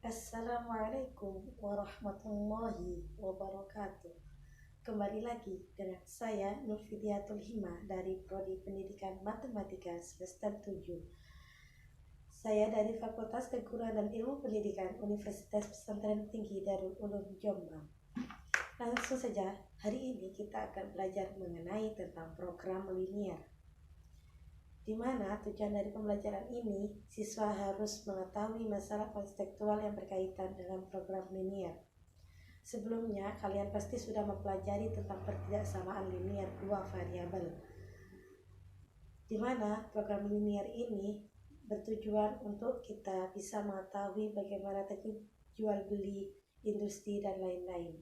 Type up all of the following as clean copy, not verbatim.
Assalamualaikum warahmatullahi wabarakatuh. Kembali lagi dengan saya Nurfidiatul Hima dari Prodi Pendidikan Matematika semester 7. Saya dari Fakultas Keguruan dan Ilmu Pendidikan Universitas Pesantren Tinggi Darul Ulum Jombang. Langsung saja, hari ini kita akan belajar mengenai tentang program linier, di mana tujuan dari pembelajaran ini, siswa harus mengetahui masalah konseptual yang berkaitan dengan program linier. Sebelumnya, kalian pasti sudah mempelajari tentang pertidaksamaan linier dua variabel, di mana program linier ini bertujuan untuk kita bisa mengetahui bagaimana teknik jual beli, industri, dan lain-lain.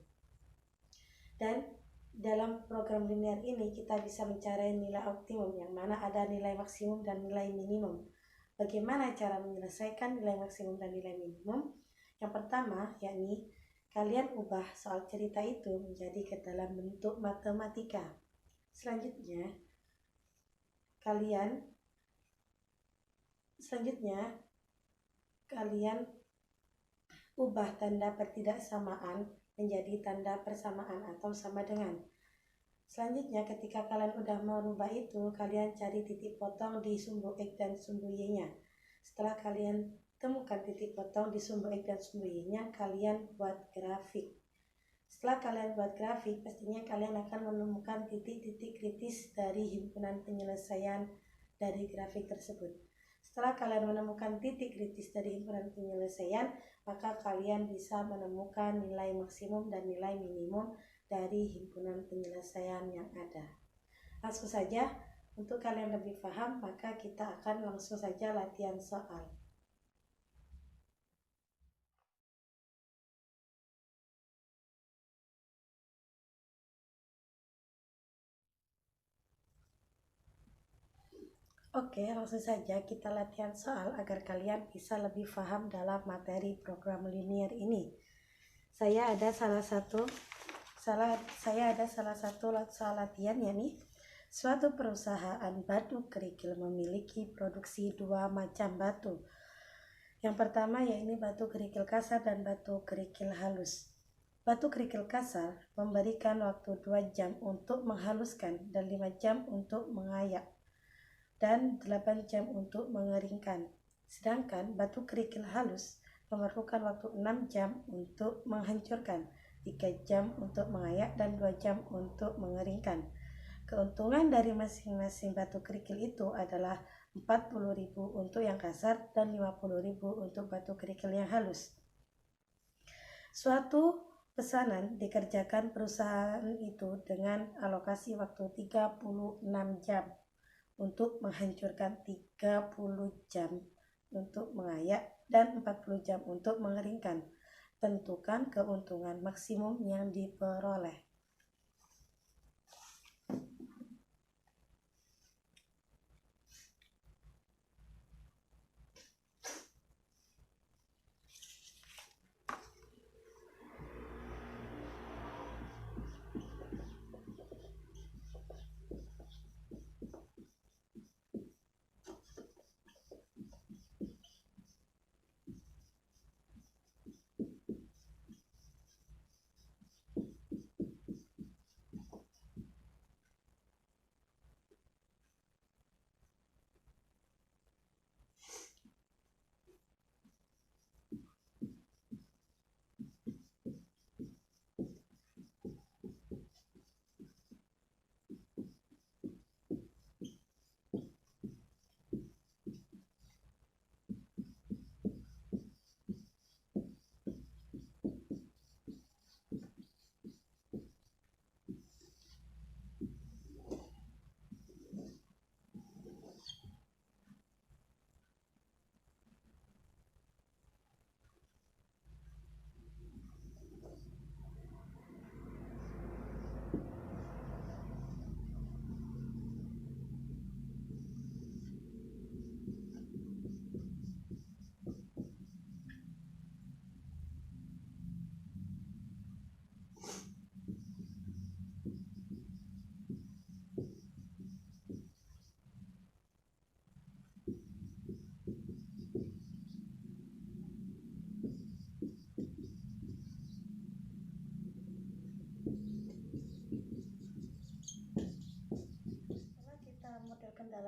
Dan dalam program linier ini kita bisa mencari nilai optimum, yang mana ada nilai maksimum dan nilai minimum. Bagaimana cara menyelesaikan nilai maksimum dan nilai minimum? Yang pertama, yakni kalian ubah soal cerita itu menjadi ke dalam bentuk matematika. Selanjutnya, kalian ubah tanda pertidaksamaan menjadi tanda persamaan atau sama dengan. Selanjutnya, ketika kalian udah merubah itu, kalian cari titik potong di sumbu X dan sumbu Y-nya. Setelah kalian temukan titik potong di sumbu X dan sumbu Y-nya, kalian buat grafik. Setelah kalian buat grafik, pastinya kalian akan menemukan titik-titik kritis dari himpunan penyelesaian dari grafik tersebut. Setelah kalian menemukan titik kritis dari himpunan penyelesaian, maka kalian bisa menemukan nilai maksimum dan nilai minimum dari himpunan penyelesaian yang ada. Langsung saja, untuk kalian lebih paham, maka kita akan langsung saja latihan soal. Oke, langsung saja kita latihan soal agar kalian bisa lebih paham dalam materi program linier ini. Saya ada salah satu soal latihan, yakni suatu perusahaan batu kerikil memiliki produksi dua macam batu. Yang pertama yakni batu kerikil kasar dan batu kerikil halus. Batu kerikil kasar memberikan waktu 2 jam untuk menghaluskan dan 5 jam untuk mengayak dan 8 jam untuk mengeringkan. Sedangkan batu kerikil halus memerlukan waktu 6 jam untuk menghancurkan, 3 jam untuk mengayak, dan 2 jam untuk mengeringkan. Keuntungan dari masing-masing batu kerikil itu adalah 40.000 untuk yang kasar dan 50.000 untuk batu kerikil yang halus. Suatu pesanan dikerjakan perusahaan itu dengan alokasi waktu 36 jam untuk menghancurkan, 30 jam untuk mengayak, dan 40 jam untuk mengeringkan. Tentukan keuntungan maksimum yang diperoleh.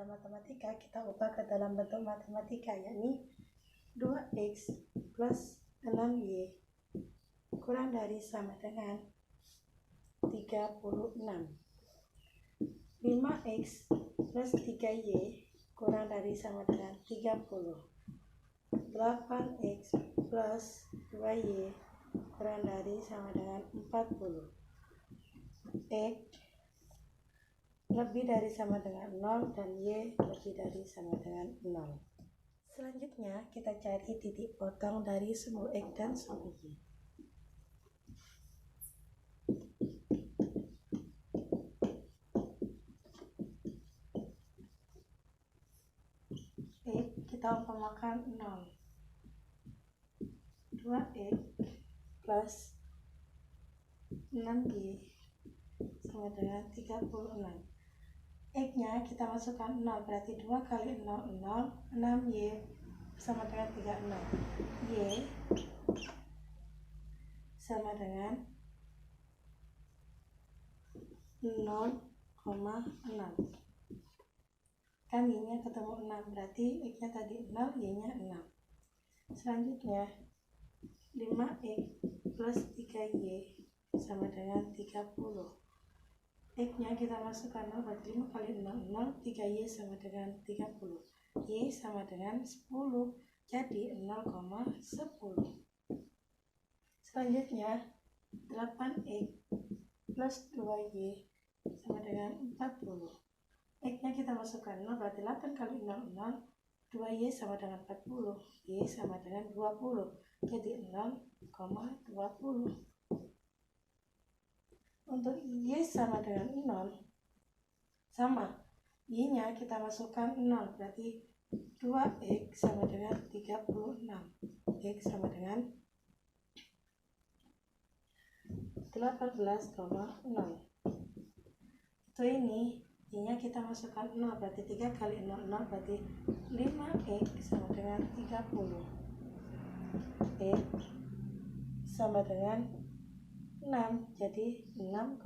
dalam matematika kita ubah ke dalam bentuk matematika, yakni 2x plus 6y kurang dari sama dengan 36. 5x plus 3y kurang dari sama dengan 30. 8x plus 2y kurang dari sama dengan 40. X lebih dari sama dengan 0 dan y lebih dari sama dengan 0. Selanjutnya kita cari titik potong dari sumbu X dan sumbu Y. X kita umpamakan 0. 2x plus 6y sama dengan 36. X-nya kita masukkan 0, berarti 2 kali 0, 0, 6y sama dengan 36. Y sama dengan 0,6. Kan y-nya ketemu 6, berarti X-nya tadi 0, y-nya 6. Selanjutnya 5x plus 3y sama dengan 30. X-nya kita masukkan 0, berarti 5 kali 0, 0, 3y sama dengan 30. Y sama dengan 10, jadi 0,10. Selanjutnya 8x plus 2y sama dengan 40. X-nya kita masukkan 0, berarti 8 kali 0, 0, 2y sama dengan 40, y sama dengan 20, jadi 0,20. Untuk y sama dengan 0, sama, y-nya kita masukkan 0, berarti 2x sama dengan 36, x sama dengan 18,0. Untuk ini, y-nya kita masukkan 0, berarti 3 kali 0, 0, berarti 5x sama dengan 30. X sama dengan 6, jadi 6,0.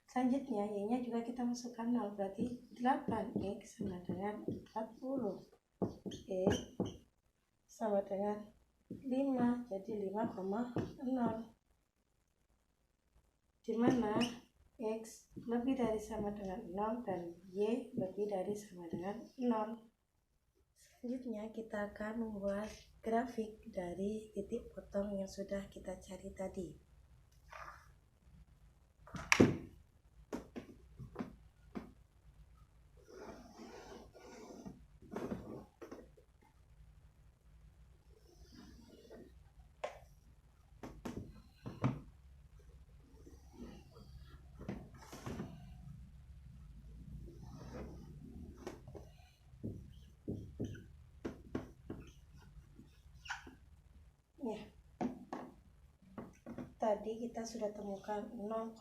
Selanjutnya y-nya juga kita masukkan 0, berarti 8x sama dengan 40. X sama dengan 5, jadi 5,0. Dimana x lebih dari sama dengan 0 dan y lebih dari sama dengan 0. Selanjutnya kita akan membuat grafik dari titik potong yang sudah kita cari tadi. Ya, tadi kita sudah temukan 0,6,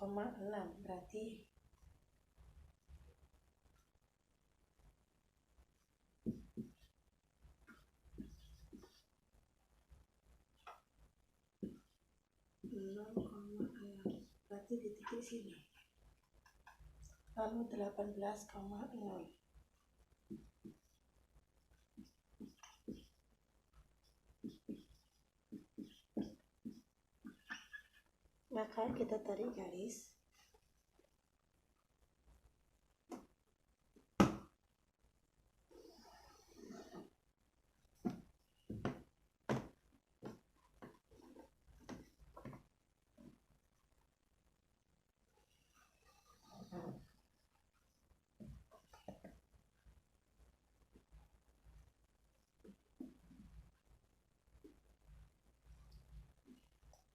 berarti berarti di titik sini. Lalu 18,0. Maka kita tarik garis.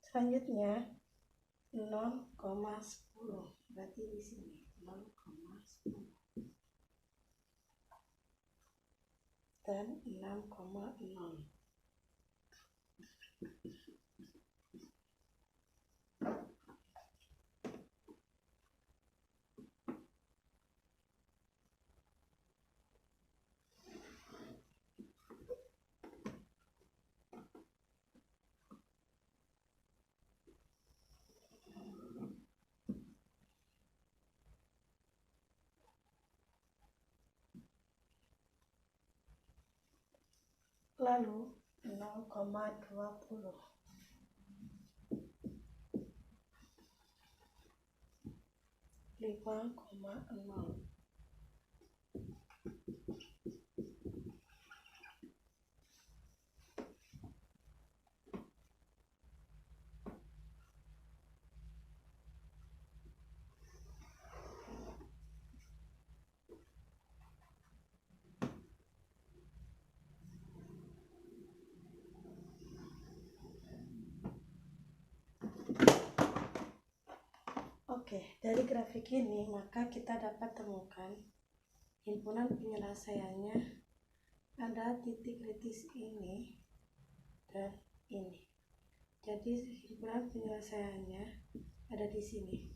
Selanjutnya 0,10, berarti di sini 0,10 dan 6,0. lalu 0,20 5,0. Oke, dari grafik ini maka kita dapat temukan himpunan penyelesaiannya ada titik kritis ini dan ini. Jadi himpunan penyelesaiannya ada di sini.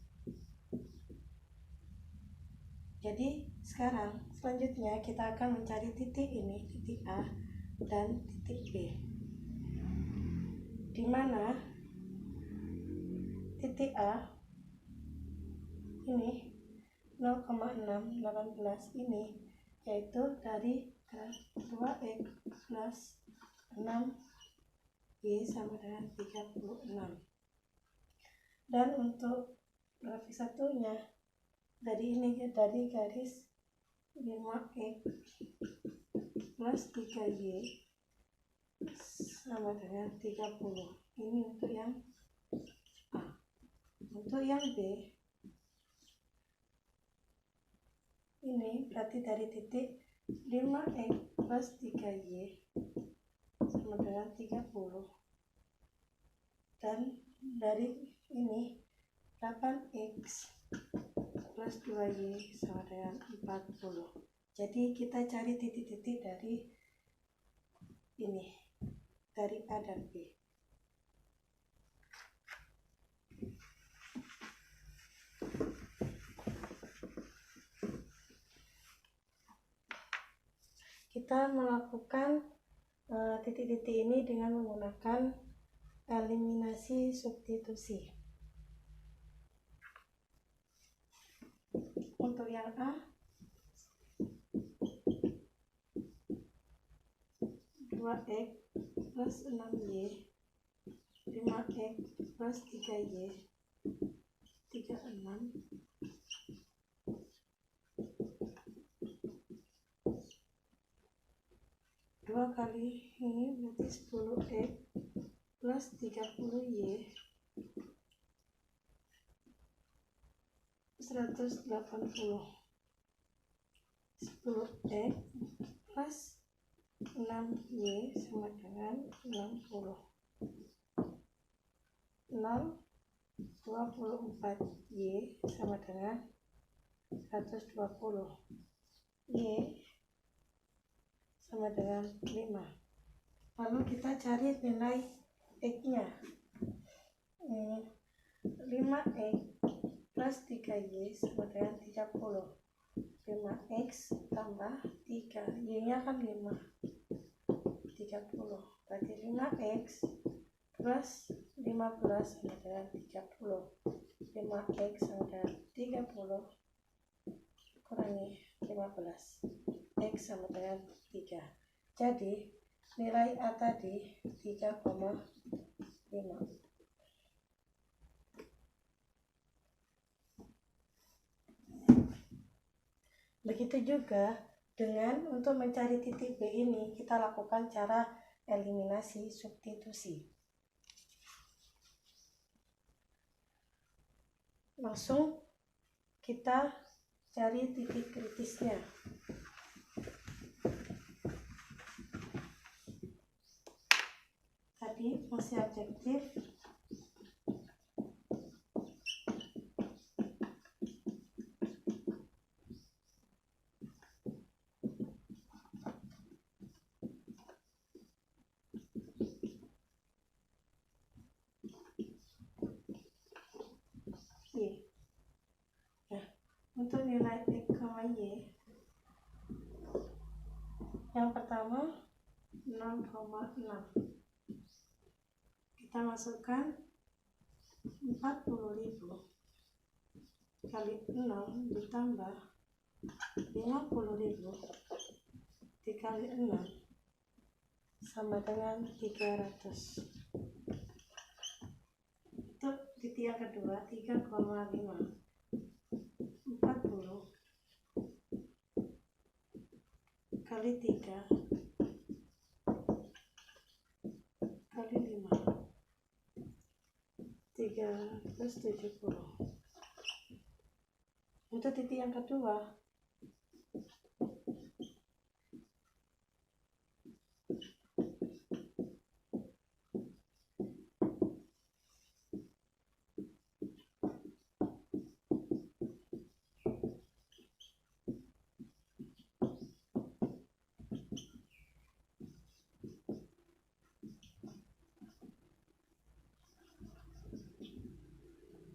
Jadi sekarang selanjutnya kita akan mencari titik ini, titik A dan titik B. Di mana titik A ini 0,618 ini yaitu dari 2x plus 6y sama dengan 36. Dan untuk grafik satunya dari ini, dari garis 5x plus 3y sama dengan 30. Ini untuk yang A. Untuk yang B ini berarti dari titik 5x plus 3y sama dengan 30, dan dari ini 8x plus 2y sama dengan 40. Jadi kita cari titik-titik dari ini, dari A dan B. Kita melakukan titik-titik ini dengan menggunakan eliminasi substitusi. Untuk yang A 2x plus 6y, 5x plus 3y, 36, 2 kali ini berarti 10x plus 30y 180, 10x plus 6y sama dengan 60, 24y sama dengan 120, y sama dengan 5. Lalu kita cari nilai x-nya. 5x plus 3y sama dengan 30. 5x tambah 3, y-nya kan 5, 30. Berarti 5x plus 15 sama dengan 30. 5x sama dengan 30 kurangi 15, x sama dengan 3. Jadi nilai A tadi 3,5. Begitu juga dengan untuk mencari titik B ini kita lakukan cara eliminasi substitusi. Langsung kita cari titik kritisnya. Tadi fungsi objektif Y. Nah, untuk nilai X, Y yang pertama 0,6. Kita masukkan 40.000 kali 0 ditambah 50.000 dikali 6 sama dengan 300. Untuk titik yang kedua 3,5 40 kali 3 kali 5 370. Untuk titik yang kedua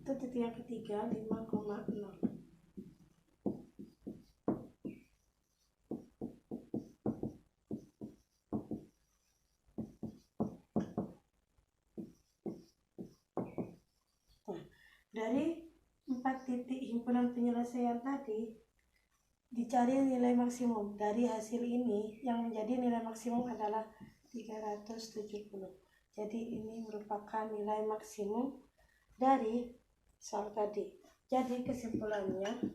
itu titik yang ketiga 5,0. Nah, dari 4 titik himpunan penyelesaian tadi dicari nilai maksimum. Dari hasil ini yang menjadi nilai maksimum adalah 370. Jadi ini merupakan nilai maksimum dari soal tadi. Jadi kesimpulannya,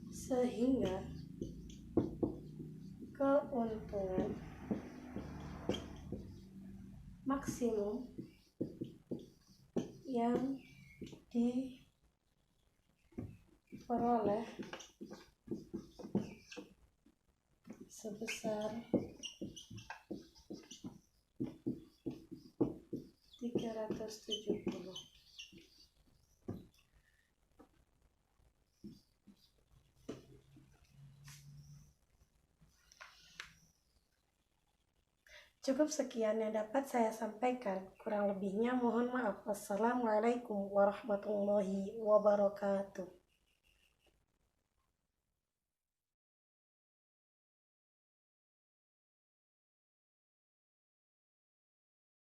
sehingga keuntungan maksimum yang diperoleh sebesar 370. Cukup sekian yang dapat saya sampaikan. Kurang lebihnya mohon maaf. Wassalamualaikum warahmatullahi wabarakatuh.